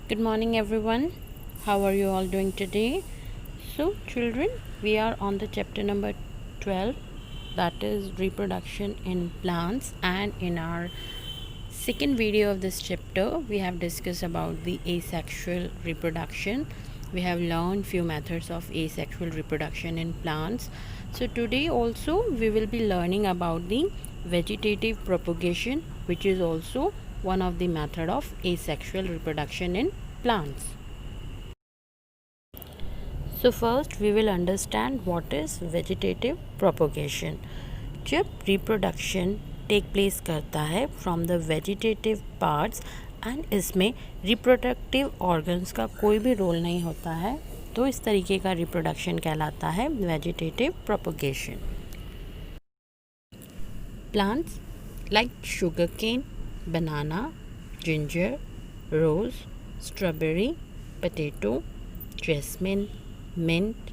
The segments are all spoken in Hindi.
Good morning, everyone. How are you all doing today? So, children, we are on the chapter number 12, that is reproduction in plants. And in our second video of this chapter, we have discussed about the asexual reproduction. We have learned few methods of asexual reproduction in plants. So, today also we will be learning about the vegetative propagation, which is also one of the method of asexual reproduction in plants. So first we will understand what is vegetative propagation. जब reproduction take place करता है from the vegetative parts and इसमें reproductive organs का कोई भी रोल नहीं होता है, तो इस तरीके का reproduction कहलाता है vegetative propagation. Plants like sugarcane, banana, ginger, rose, strawberry, potato, jasmine, mint,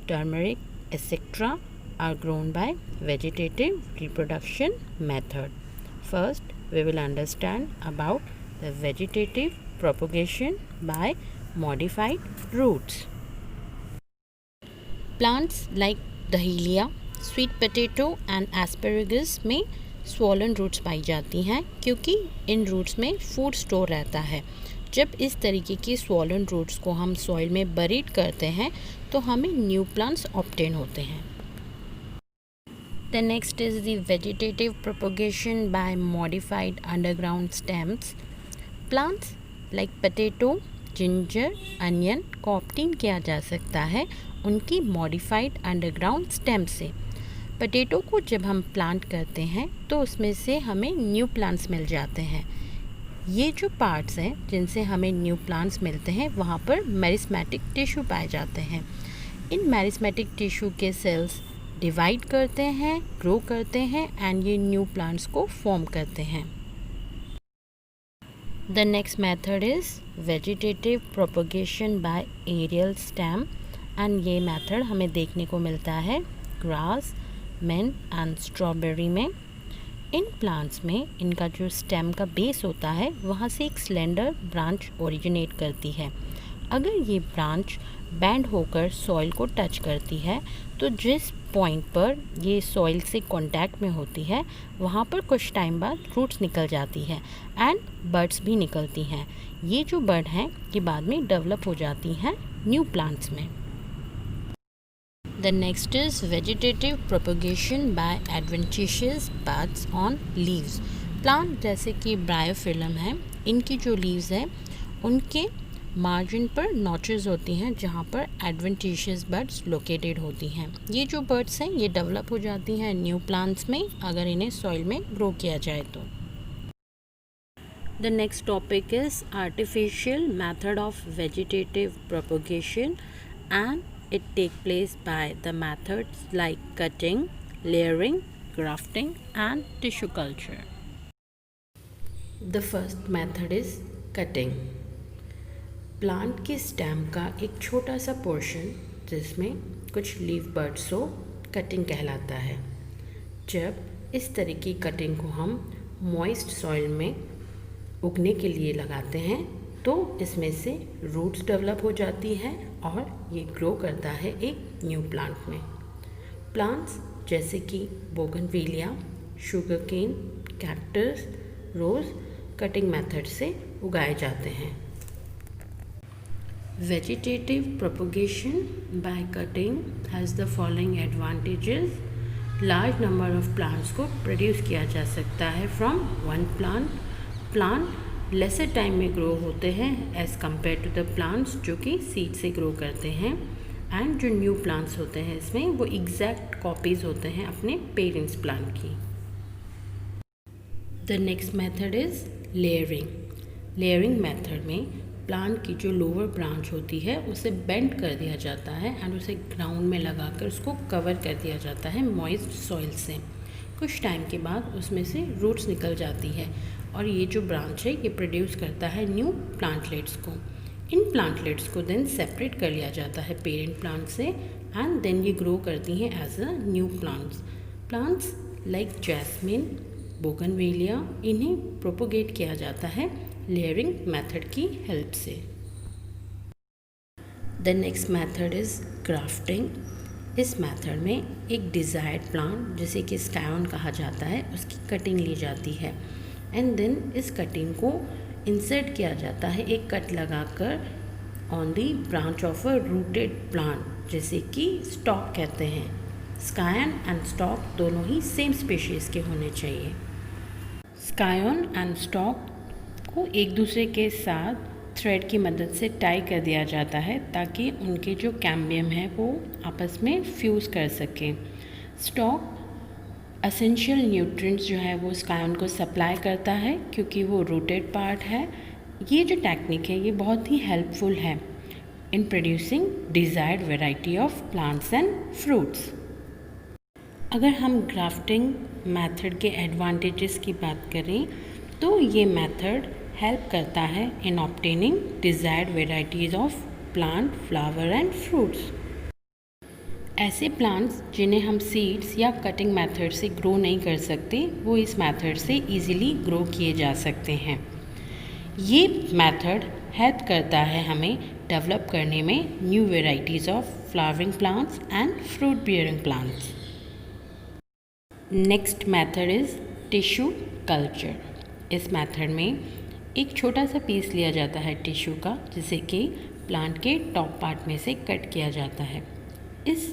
turmeric, etc. are grown by vegetative reproduction method. First, we will understand about the vegetative propagation by modified roots. Plants like dahlia, sweet potato and asparagus में swollen roots पाई जाती हैं क्योंकि इन roots में food store रहता है. जब इस तरीके की swollen roots को हम soil में buried करते हैं तो हमें new plants obtain होते हैं. The next is the vegetative propagation by modified underground stems. Plants like potato, ginger, onion को obtain किया जा सकता है उनकी modified underground stem से. पोटैटो को जब हम प्लांट करते हैं तो उसमें से हमें न्यू प्लांट्स मिल जाते हैं. ये जो पार्ट्स हैं जिनसे हमें न्यू प्लांट्स मिलते हैं वहाँ पर मेरिस्मेटिक टिश्यू पाए जाते हैं. इन मेरिस्मेटिक टिश्यू के सेल्स डिवाइड करते हैं, ग्रो करते हैं एंड ये न्यू प्लांट्स को फॉर्म करते हैं. The next method is vegetative propagation by aerial stem and ये मेथड हमें देखने को मिलता है ग्रास, मिंट एंड स्ट्रॉबेरी में. इन प्लांट्स में इनका जो स्टेम का बेस होता है वहाँ से एक स्लेंडर ब्रांच ओरिजिनेट करती है. अगर ये ब्रांच बैंड होकर सॉइल को टच करती है तो जिस पॉइंट पर ये सॉइल से कांटेक्ट में होती है वहाँ पर कुछ टाइम बाद रूट्स निकल जाती है एंड बड्स भी निकलती हैं. ये जो बड हैं ये बाद में डेवलप हो जाती हैं न्यू प्लांट्स में. The next is vegetative propagation by adventitious buds on leaves. Plant जैसे कि ब्रायोफिलम है, इनकी जो लीव्स हैं उनके मार्जिन पर नॉचेस होती हैं जहाँ पर एडवेंटिशियस बर्ड्स लोकेटेड होती हैं. ये जो बर्ड्स हैं ये डेवलप हो जाती हैं न्यू प्लांट्स में अगर इन्हें सॉइल में ग्रो किया जाए तो. The next topic is artificial method of vegetative propagation and it take place by the methods like cutting, layering, grafting and tissue culture. The first method is cutting. Plant के स्टेम का एक छोटा सा पोर्शन जिसमें कुछ लीफ बर्ड्स हो कटिंग कहलाता है. जब इस तरह की कटिंग को हम मॉइस्ट सॉइल में उगने के लिए लगाते हैं तो इसमें से रूट्स डेवलप हो जाती है और ये ग्रो करता है एक न्यू प्लांट में. प्लांट्स जैसे कि bougainvillea, sugarcane, cactus, rose cutting method से उगाए जाते हैं. Vegetative propagation by cutting has the following advantages. Large number of plants को प्रोड्यूस किया जा सकता है from one plant lesser time में ग्रो होते हैं as compare to the plants जो कि सीड से ग्रो करते हैं. एंड जो न्यू प्लांट्स होते हैं इसमें वो एग्जैक्ट कॉपीज़ होते हैं अपने पेरेंट्स प्लांट की. The next method is layering. Layering method में प्लांट की जो लोअर ब्रांच होती है उसे बेंड कर दिया जाता है एंड उसे ग्राउंड में लगाकर उसको कवर कर दिया जाता है मॉइस्ट सॉइल से. कुछ टाइम के बाद उसमें से रूट्स निकल जाती है और ये जो ब्रांच है ये प्रोड्यूस करता है न्यू प्लांटलेट्स को. इन प्लांटलेट्स को देन सेपरेट कर लिया जाता है पेरेंट प्लांट से एंड देन ये ग्रो करती हैं as a new plants. Plants like jasmine, bougainvillea इन्हें प्रोपोगेट किया जाता है लेयरिंग मेथड की हेल्प से. The next method is grafting. इस मेथड में एक डिज़ायर्ड प्लांट, जिसे कि स्कायन कहा जाता है, उसकी कटिंग ली जाती है एंड देन इस कटिंग को इंसर्ट किया जाता है एक कट लगाकर on the branch of a rooted plant, जैसे कि स्टॉक कहते हैं। स्कायन एंड स्टॉक दोनों ही सेम स्पीशीज़ के होने चाहिए। स्कायन एंड स्टॉक को एक दूसरे के साथ थ्रेड की मदद से टाई कर दिया जाता है ताकि उनके जो कैम्बियम है वो आपस में फ्यूज़ कर सकें। स्टॉक एसेंशियल न्यूट्रिएंट्स जो है वो स्कायन को सप्लाई करता है क्योंकि वो रूटेड पार्ट है। ये जो टेक्निक है ये बहुत ही हेल्पफुल है in producing desired variety of plants and fruits. अगर हम ग्राफ्टिंग मेथड के एडवांटेजेस की बात करें तो ये मेथड हेल्प करता है in obtaining desired varieties of plant, flower and fruits. ऐसे प्लांट्स जिन्हें हम सीड्स या कटिंग मेथड से ग्रो नहीं कर सकते, वो इस मेथड से इजीली ग्रो किए जा सकते हैं। ये मेथड हेल्प करता है हमें डेवलप करने में new varieties of flowering plants and fruit bearing plants. Next method is tissue culture. इस मेथड में एक छोटा सा पीस लिया जाता है टिश्यू का, जिसे कि प्लांट के टॉप पार्ट में से कट किया जाता है। इस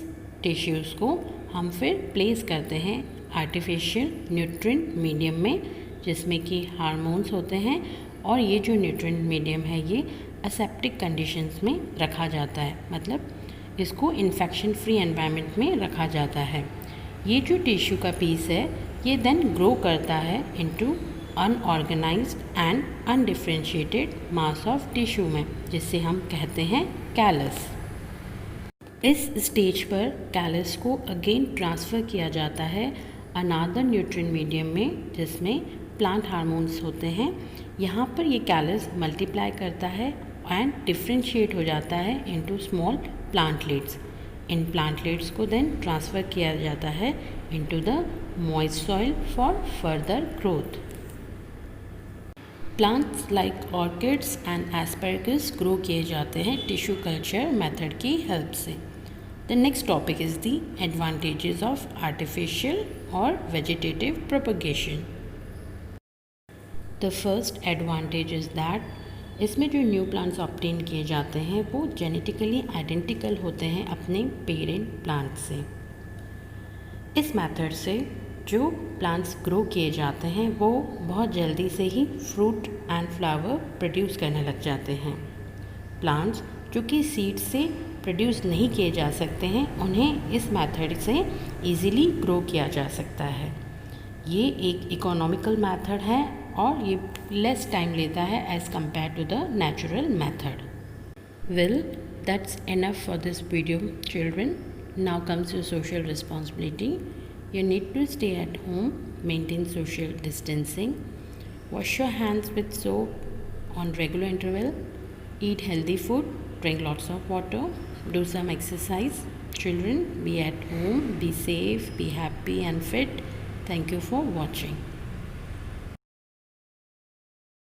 टिश्यूज़ को हम फिर प्लेस करते हैं आर्टिफिशियल न्यूट्रिएंट मीडियम में, जिसमें कि हार्मोन्स होते हैं, और ये जो न्यूट्रिएंट मीडियम है ये असेप्टिक कंडीशंस में रखा जाता है, मतलब इसको इन्फेक्शन फ्री एनवायरनमेंट में रखा जाता है। ये जो टिश्यू का पीस है ये देन ग्रो करता है into unorganised and undifferentiated mass of tissue में, जिसे हम कहते हैं कैलस। इस स्टेज पर कैलस को अगेन ट्रांसफ़र किया जाता है अनादर न्यूट्रिएंट मीडियम में, जिसमें प्लांट हार्मोन्स होते हैं। यहाँ पर ये कैलस मल्टीप्लाई करता है एंड डिफरेंशिएट हो जाता है इनटू स्मॉल प्लांटलेट्स। इन प्लांटलेट्स को देन ट्रांसफ़र किया जाता है into the moist soil for further growth. Plants like orchids and asparagus grow किए जाते हैं टिश्यू कल्चर मेथड की हेल्प से। The next topic is the advantages of artificial और vegetative propagation. The first advantage is that इसमें जो न्यू प्लांट्स ऑब्टेन किए जाते हैं वो जेनेटिकली आइडेंटिकल होते हैं अपने पेरेंट प्लांट से। इस मेथड से जो प्लांट्स ग्रो किए जाते हैं वो बहुत जल्दी से ही फ्रूट एंड फ्लावर प्रोड्यूस करने लग जाते हैं। प्लांट्स जो कि सीड से प्रोड्यूस नहीं किए जा सकते हैं उन्हें इस मेथड से इजीली ग्रो किया जा सकता है। ये एक इकोनॉमिकल मेथड है और ये लेस टाइम लेता है as compare to the natural method. Well, that's enough for this video children. Now comes your social responsibility. You need to stay at home, maintain social distancing, wash your hands with soap on regular interval, eat healthy food, drink lots of water, do some exercise. Children, be at home, be safe, be happy and fit. Thank you for watching.